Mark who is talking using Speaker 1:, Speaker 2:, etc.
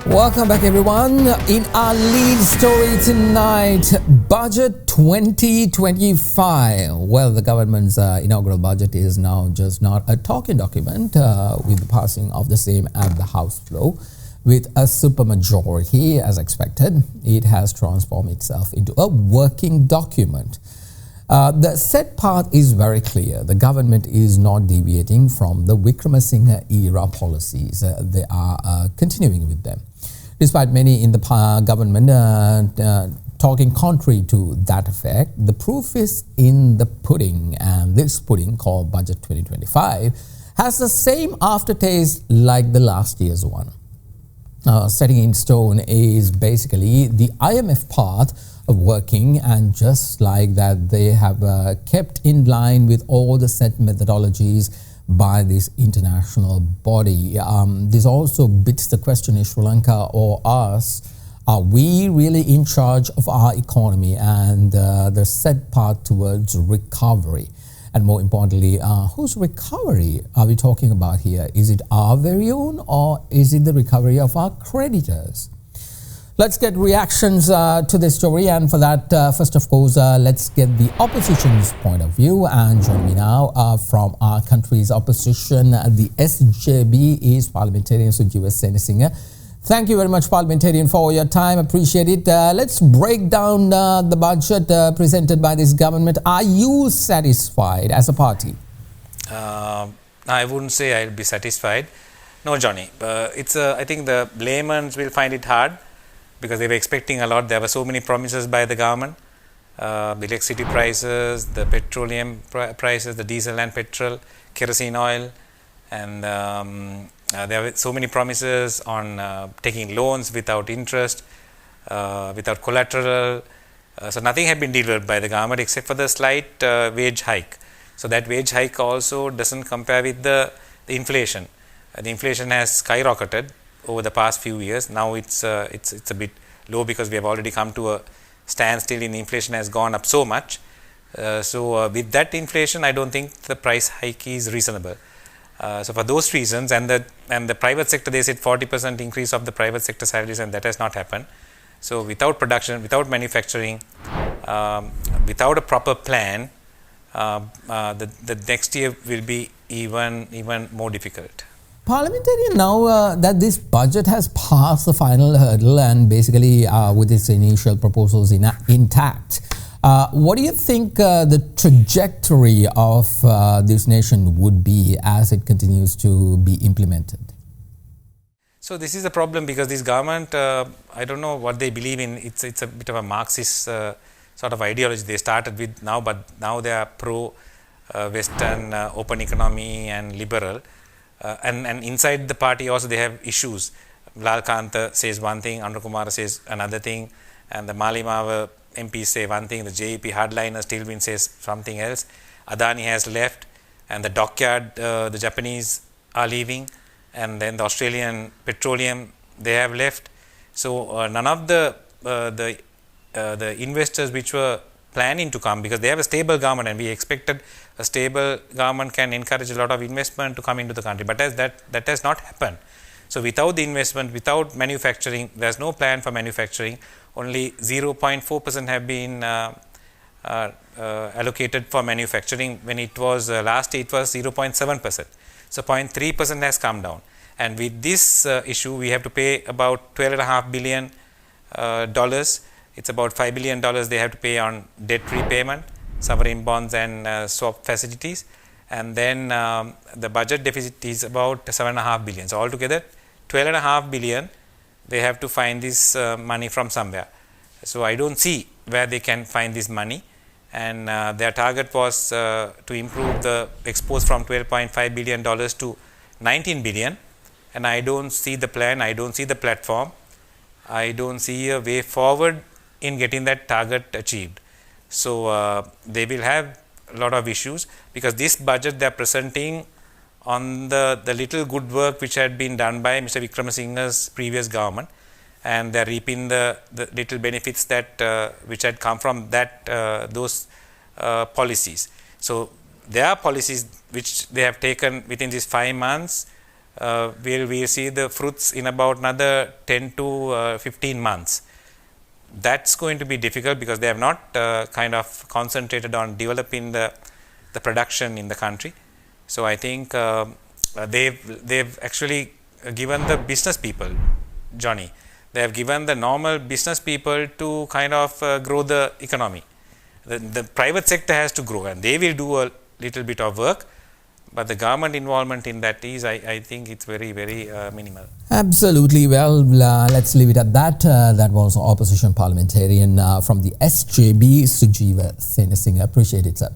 Speaker 1: Welcome back, everyone. In our lead story tonight, Budget 2025. Well, the government's inaugural budget is now just not a talking document with the passing of the same at the House floor. With a supermajority, as expected, it has transformed itself into a working document. The set part is very clear. The government is not deviating from the Wickremesinghe era policies. They are continuing with them. Despite many in the government talking contrary to that effect, the proof is in the pudding, and this pudding, called Budget 2025, has the same aftertaste like the last year's one. Setting in stone is basically the IMF path of working, and just like that, they have kept in line with all the set methodologies by this international body. This also beats the question, is Sri Lanka or us? Are we really in charge of our economy and the set path towards recovery? And more importantly, whose recovery are we talking about here? Is it our very own, or is it the recovery of our creditors? Let's get reactions to this story, and for that, first of course, let's get the opposition's point of view. And joining me now from our country's opposition, the SJB, is Parliamentarian Sujeewa Senasinghe. Thank you very much, Parliamentarian, for your time. Appreciate it. Let's break down the budget presented by this government. Are you satisfied as a party?
Speaker 2: I wouldn't say I'll be satisfied. No, Johnny. I think the laymen will find it hard, because they were expecting a lot. There were so many promises by the government. The electricity prices, the petroleum prices, the diesel and petrol, kerosene oil, and there were so many promises on taking loans without interest, without collateral. So nothing had been delivered by the government except for the slight wage hike. So that wage hike also doesn't compare with the inflation. The inflation has skyrocketed over the past few years. Now it's a bit low because we have already come to a standstill in inflation has gone up so much. So with that inflation, I don't think the price hike is reasonable. So for those reasons, and the private sector, they said 40% increase of the private sector salaries, and that has not happened. So without production, without manufacturing, without a proper plan, the next year will be even more difficult.
Speaker 1: Parliamentarian, now that this budget has passed the final hurdle and basically with its initial proposals intact, what do you think the trajectory of this nation would be as it continues to be implemented?
Speaker 2: So this is a problem, because this government, I don't know what they believe in. It's a bit of a Marxist sort of ideology they started with now, but now they are pro-Western open economy and liberal. And inside the party also they have issues. Lal Kanta says one thing, Anur Kumara says another thing, and the Malimawa MPs say one thing, the JEP hardliner Stilwin says something else. Adani has left, and the dockyard, the Japanese are leaving, and then the Australian petroleum, they have left. So none of the investors which were planning to come, because they have a stable government, and we expected a stable government can encourage a lot of investment to come into the country, but that has not happened. So without the investment, without manufacturing, there's no plan for manufacturing. Only 0.4% have been allocated for manufacturing, when it was last year it was 0.7%. So 0.3% has come down, and with this issue we have to pay about $12.5 billion. It's about $5 billion they have to pay on debt repayment, sovereign bonds and swap facilities, and then the budget deficit is about $7.5 billion. So altogether $12.5 billion, they have to find this money from somewhere. So I don't see where they can find this money, and their target was to improve the exports from $12.5 billion to $19 billion, and I don't see the plan, I don't see the platform, I don't see a way forward in getting that target achieved. So they will have a lot of issues, because this budget they are presenting on the little good work which had been done by Mr. Wickremesinghe's previous government, and they are reaping the little benefits that which had come from that those policies. So there are policies which they have taken within these 5 months we'll see the fruits in about another 10 to 15 months. That's going to be difficult because they have not kind of concentrated on developing the production in the country. So I think they've actually given the business people, Johnny, they have given the normal business people to kind of grow the economy. The private sector has to grow, and they will do a little bit of work, but the government involvement in that is, I think it's very, very minimal.
Speaker 1: Absolutely. Well, let's leave it at that. That was opposition parliamentarian from the SJB, Sujeewa Senasinghe. Appreciate it, sir.